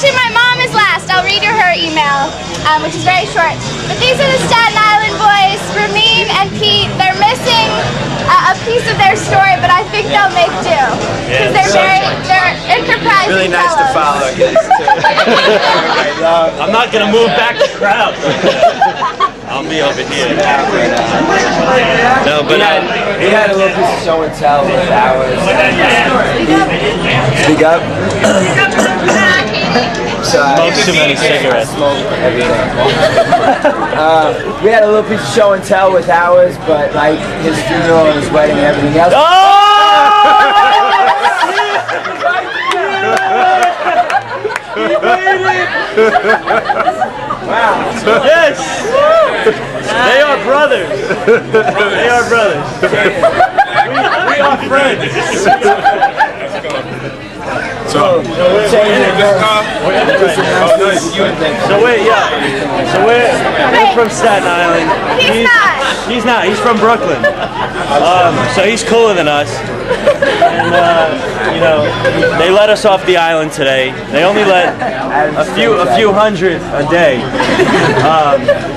actually, my mom is last. I'll read her email, which is very short. But these are the Staten Island boys, Ramin and Pete. They're missing a piece of their story, but I think they'll make do. Because they're enterprising really nice fellows. to follow, I guess, too. I'm not gonna move back the crowd. I'll be over here. No, but he had a little piece of show and tell with ours. Speak up. Smokes too many cigarettes. We had a little piece of show and tell with ours, but like his funeral and his wedding and everything else. Wow. Yes! They are brothers. They are brothers. We are friends. so we're from Staten Island. He's not. He's from Brooklyn. So he's cooler than us. And you know, they let us off the island today. They only let a few hundred a day.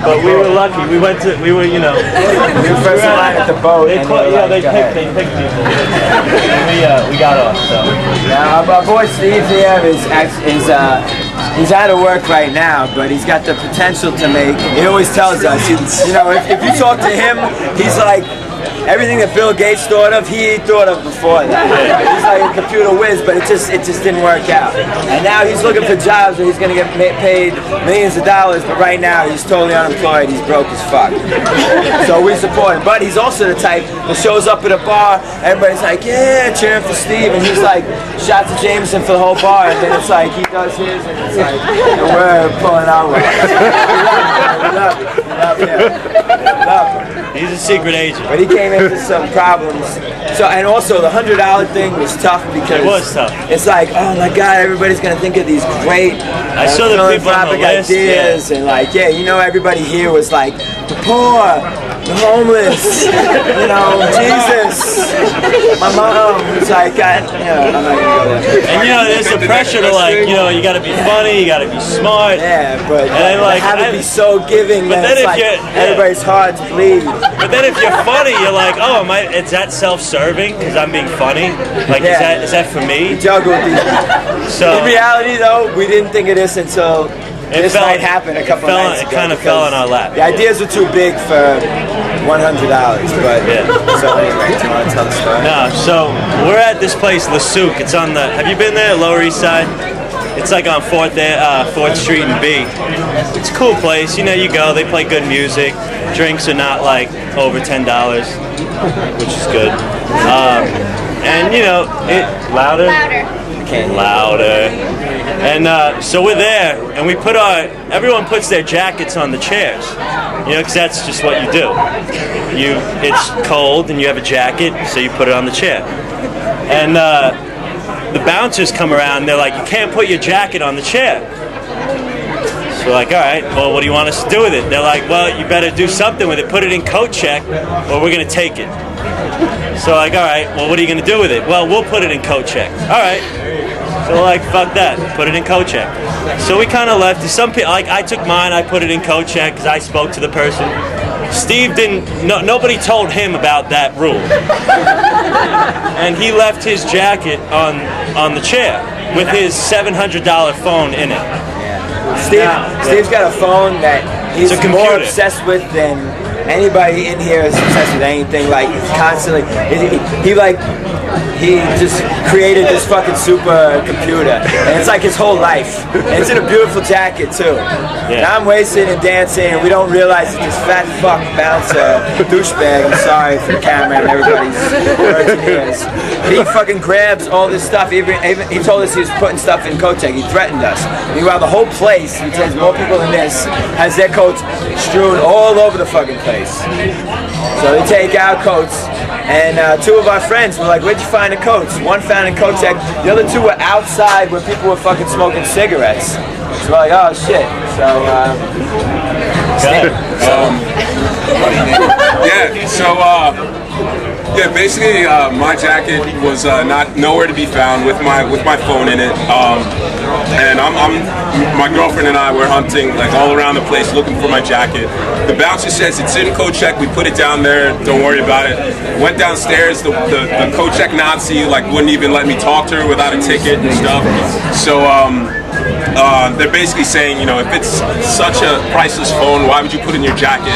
But we were lucky. We were first in line at the boat. They picked people. And we got off. So now our boy Steve here he's out of work right now, but he's got the potential to make. He always tells us, if you talk to him, he's like. Everything that Bill Gates thought of, he thought of before that. He's like a computer whiz, but it just didn't work out. And now he's looking for jobs where he's going to get paid millions of dollars, but right now he's totally unemployed. He's broke as fuck. So we support him. But he's also the type that shows up at a bar, everybody's like, yeah, cheering for Steve, and he's like, shots of Jameson for the whole bar, and then it's like he does his, and it's like, we're pulling our way. We love him. He's a secret agent. But he came into some problems. So, and also the $100 thing was tough because it was tough. It's like, oh my God, everybody's gonna think of these great I saw the philanthropic ideas, and like, everybody here was like the poor, the homeless, Jesus. My mom was like, I'm not gonna go there. And there's the pressure to you gotta be funny, you gotta be smart. Yeah, but and then, have to be so giving. But then if everybody's hard to please. But then if you're funny, you're like, oh, is that self-serving? Because I'm being funny? Like, is that for me? We juggle with these. So, in reality, though, we didn't think of this until this night happened a couple nights ago. It kind of fell on our lap. The ideas were too big for $100, but so anyway, do you want to tell the story? No, so we're at this place, Le Souk. It's on have you been there, Lower East Side? It's like on 4th Street and B. It's a cool place. You go, they play good music. Drinks are not like over $10, which is good. And louder? Louder. And so we're there, and everyone puts their jackets on the chairs. Because that's just what you do. It's cold, and you have a jacket, so you put it on the chair. And the bouncers come around, and they're like, you can't put your jacket on the chair. So we're like, all right, well, what do you want us to do with it? They're like, well, you better do something with it. Put it in coat check, or we're going to take it. So like, all right, well, what are you going to do with it? Well, we'll put it in coat check. All right. So we're like, fuck that. Put it in coat check. So we kind of left. Some people, like, I took mine. I put it in coat check because I spoke to the person. Steve didn't. Nobody told him about that rule. And he left his jacket on the chair with his $700 phone in it. Steve's got a phone that he's more obsessed with than anybody in here is obsessed with anything. Like, he's constantly, he just created this fucking super computer, and it's like his whole life. And it's in a beautiful jacket too. And I'm wasting and dancing, and we don't realize that this fat fuck bouncer, douchebag, I'm sorry for the camera and everybody's words and ears, but he fucking grabs all this stuff. He told us he was putting stuff in coat check. He threatened us. Meanwhile, the whole place, he says more people than this, has their coats strewn all over the fucking place. So they take our coats, and two of our friends were like, where'd you find the coats? One found in coat check, the other two were outside where people were fucking smoking cigarettes. So we're like, oh shit. So, Yeah, basically, my jacket was nowhere to be found with my phone in it, and my girlfriend and I were hunting like all around the place looking for my jacket. The bouncer says it's in coat check. We put it down there. Don't worry about it. Went downstairs. The coat check Nazi like wouldn't even let me talk to her without a ticket and stuff. So. They're basically saying, you know, if it's such a priceless phone, why would you put it in your jacket?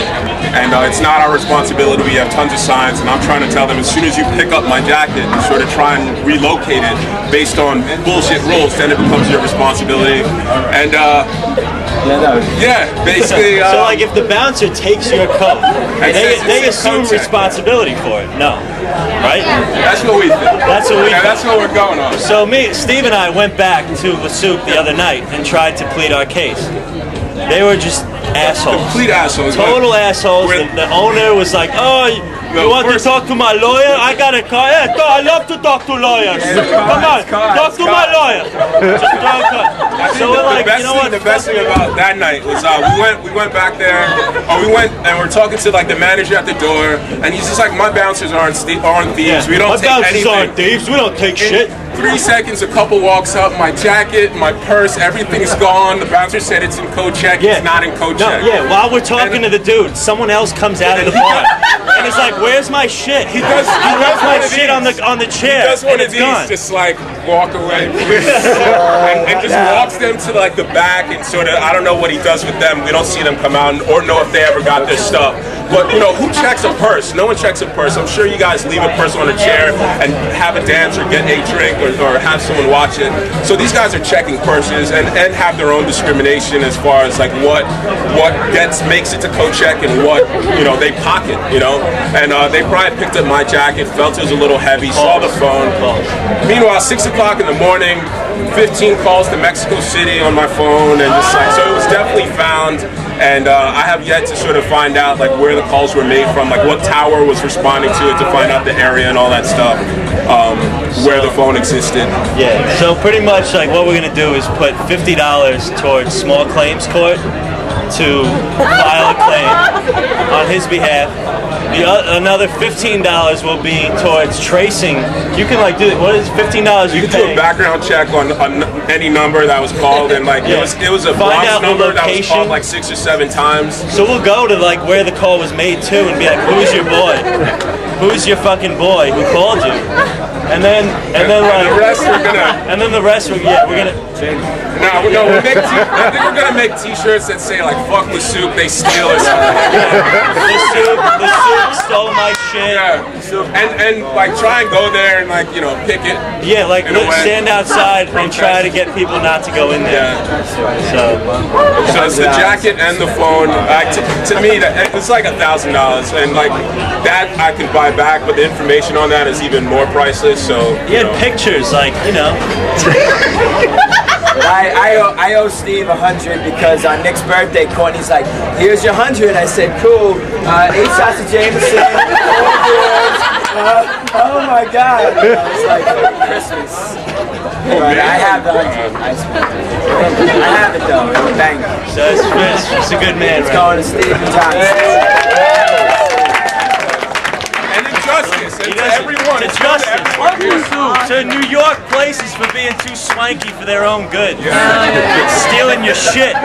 And it's not our responsibility. We have tons of signs, and I'm trying to tell them as soon as you pick up my jacket and sort of try and relocate it based on bullshit rules, then it becomes your responsibility. And yeah, basically. So like, if the bouncer takes your coat, they assume responsibility for it. No, right? That's what we think. That's what we. That's what we're going on. So Steve and I went back to the souk the other night and tried to plead our case. They were just assholes. Complete assholes. Total assholes. The owner was like, "Oh, you want to talk to my lawyer? I got a car. Yeah, I love to talk to lawyers. Come on, talk to my lawyer." So we're like, you know what? The best thing about that night was we went back there, we went and we're talking to like the manager at the door, and he's just like, "My bouncers aren't thieves. We don't take anything. My bouncers aren't thieves. We don't take shit." 3 seconds, a couple walks up, my jacket, my purse, everything's gone. The bouncer said it's in coat check. It's not in coat check. Yeah, while we're talking to the dude, someone else comes out of the bar and it's like, "Where's my shit?" He left my shit on the chair. He does one of these, just like walk away, and just walks them to like the back and sort of, I don't know what he does with them. We don't see them come out or know if they ever got their stuff. But you know, who checks a purse? No one checks a purse. I'm sure you guys leave a purse on a chair and have a dance or get a drink or have someone watch it. So these guys are checking purses and have their own discrimination as far as like what makes it to coat check and what, you know, they pocket, you know. And they probably picked up my jacket, felt it was a little heavy, saw the phone. Meanwhile, 6 o'clock in the morning, 15 calls to Mexico City on my phone, and just like, so it was definitely found. And I have yet to sort of find out like where the calls were made from, like what tower was responding to it, to find out the area and all that stuff, where the phone existed. Yeah, so pretty much like what we're gonna do is put $50 towards small claims court to file a claim on his behalf. Another $15 will be towards tracing. You can like do, what is $15? You can do a background check on any number that was called, and like it was a Bronx number that was called like 6 or 7 times. So we'll go to like where the call was made to and be like, "Who's your boy? Who's your fucking boy who called you?" And then like the rest we're gonna. And then the rest we're gonna. No, I think we're gonna make T-shirts that say like "fuck the souk, they steal" or something. The souk stole my shit. Yeah, and like try and go there and like, you know, pick it. Yeah, like stand outside and try to get people not to go in there. Yeah. So it's the jacket and the phone. To me, it's like $1,000, and like that I can buy back, but the information on that is even more priceless. So he had pictures, like, you know. But I owe Steve 100 because on Nick's birthday, Courtney's like, "Here's your 100." I said, "Cool. 8 shots of Jameson, 4 beers." Oh my God! It's like Christmas. But I have the 100. I have it though. It's a banger. So it's a good man. It's going to Steve and Johnson. Justice, and to everyone, it's justice. To New York places for being too swanky for their own good. Stealing your shit.